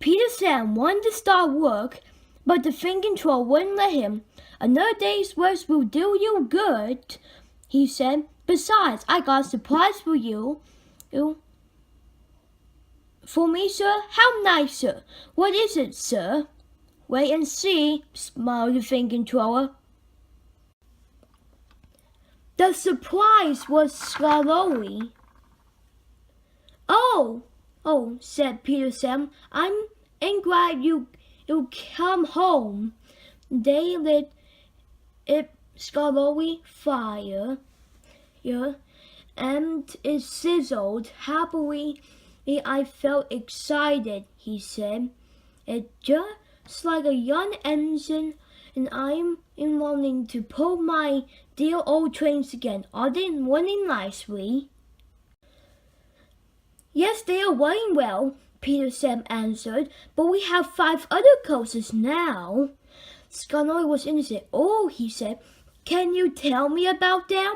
Peter Sam wanted to start work, but the thinking troll wouldn't let him. "Another day's work will do you good," he said. "Besides, I got a surprise for you. For me, sir? How nice, sir. What is it, sir?" "Wait and see," smiled the thinking troll. The surprise was Scarlowy. Oh, said Peter Sam. I'm glad you come home." They lit it Scarlowy fire, and it sizzled happily. "I felt excited," he said. "It's just like a young engine, and I'm longing to pull my dear old trains again. Are they running nicely?" "Yes, they are running well," Peter Sam answered, "but we have 5 other coasters now." Scarlowy was interested. "Oh," he said, "can you tell me about them?"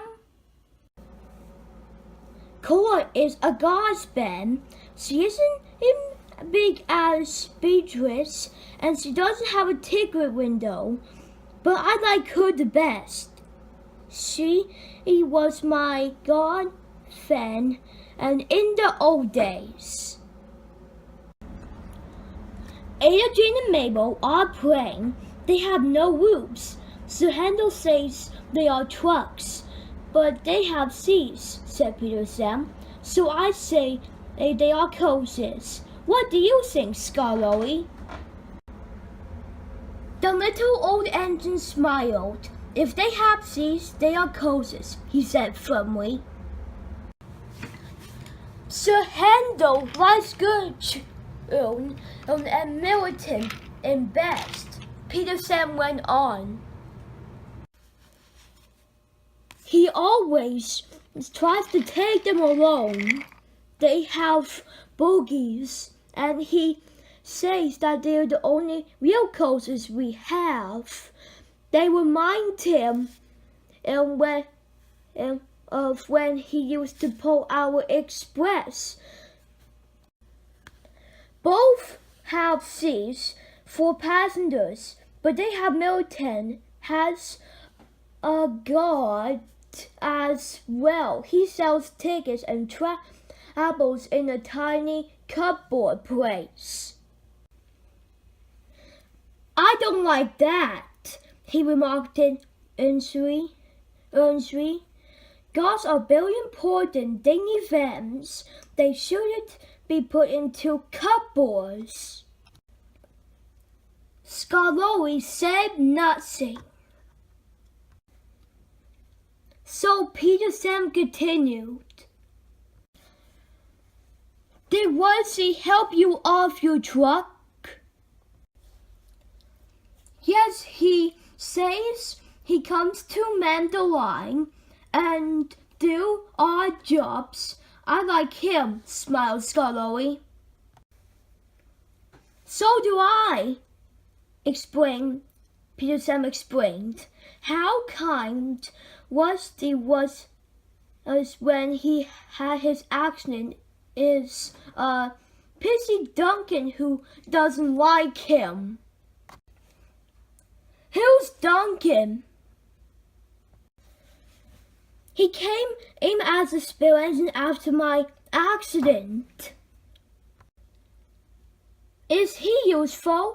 Cora is a godsend. She isn't big as Beatrice, and she doesn't have a ticket window, but I like her the best. She was my godfriend, and in the old days. Ada, Jane, and Mabel are playing. They have no roofs. Sir Handel says they are trucks, but they have seats," said Peter Sam. "So I say they are coasters. What do you think, Scarlowy?" The little old engine smiled. "If they have seats, they are coasters," he said firmly. "Sir Handel likes good and militant and best," Peter Sam went on. "He always tries to take them along. They have bogies, and he says that they're the only real coasters we have. They remind him of when he used to pull our express. Both have seats for passengers, but they have Milton has a guard as well. He sells tickets and travels in a tiny cupboard place." "I don't like that," he remarked earnestly. "Gods are very important dainty events. They shouldn't be put into cupboards." Scarlowy said nothing. So Peter Sam continued. "Did Worsley help you off your truck?" "Yes, he says he comes to mend the line and do odd jobs. I like him," smiled Scarlowy. "So do I," Peter Sam explained. "How kind Rusty was when he had his accident is a pity Duncan who doesn't like him." "Who's Duncan?" "He came in as a spare engine after my accident." "Is he useful?"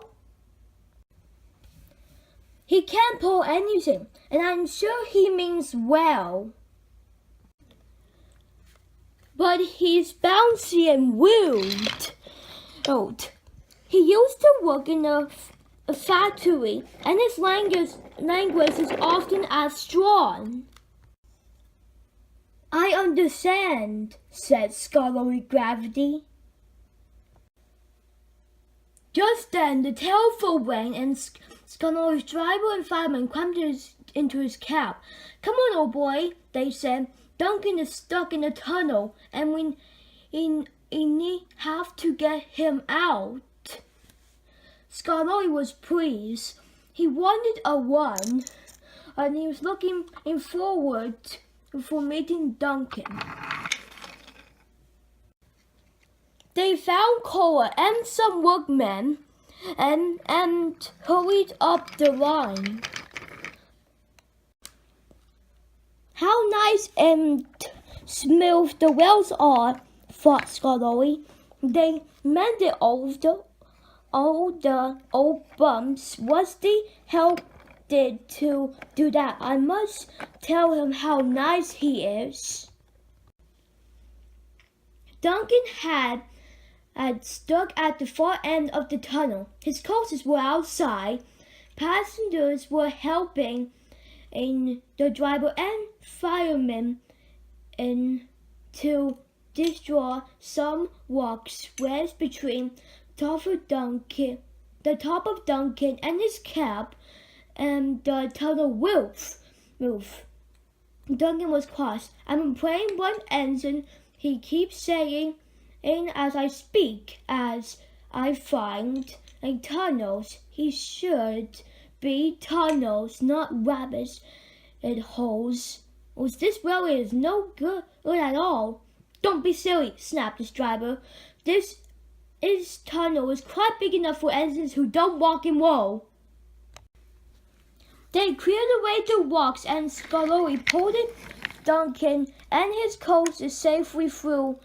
"He can't pull anything, and I'm sure he means well. But he's bouncy and rude. He used to work in a factory, and his language is often as strong." "I understand," said Scarlowy with gravity. Just then the telephone rang, and Scarlowy's driver and fireman climbed into his cab. "Come on, old boy," they said. "Duncan is stuck in the tunnel, and we have to get him out." Scarlowy was pleased. He wanted a run, and he was looking forward for meeting Duncan. They found Cora and some workmen and hurried up the line. How nice and smooth the wheels are, thought Scully. They mended all the old bumps. Rusty helped to do that. I must tell him how nice he is. Duncan had stuck at the far end of the tunnel. His coasters were outside. Passengers were helping the driver and firemen to destroy some rocks wedged between the top of Duncan and his cab and the tunnel roof. Duncan was cross. I've been praying one engine, he keeps saying, as I speak, as I find tunnels. He should be tunnels, not rabbits and holes. This railway is no good at all. Don't be silly, snapped his driver. This tunnel is quite big enough for engines who don't walk and roll. They cleared away the rocks and Scully pulled Duncan and his coaster safely through.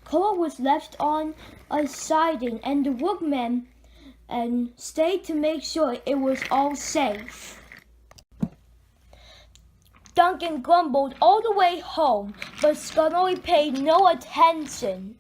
Cora was left on a siding and the workmen stayed to make sure it was all safe. Duncan grumbled all the way home, but Scully paid no attention.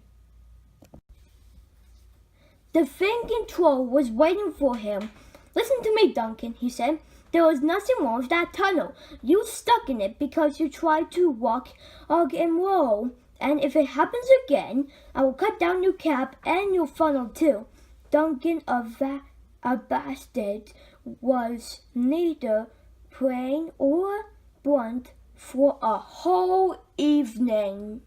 The thinking troll was waiting for him. Listen to me, Duncan, he said. There was nothing wrong with that tunnel. You stuck in it because you tried to walk and roll. And if it happens again, I will cut down your cap and your funnel too. Duncan, a bastard, was neither plain or blunt for a whole evening.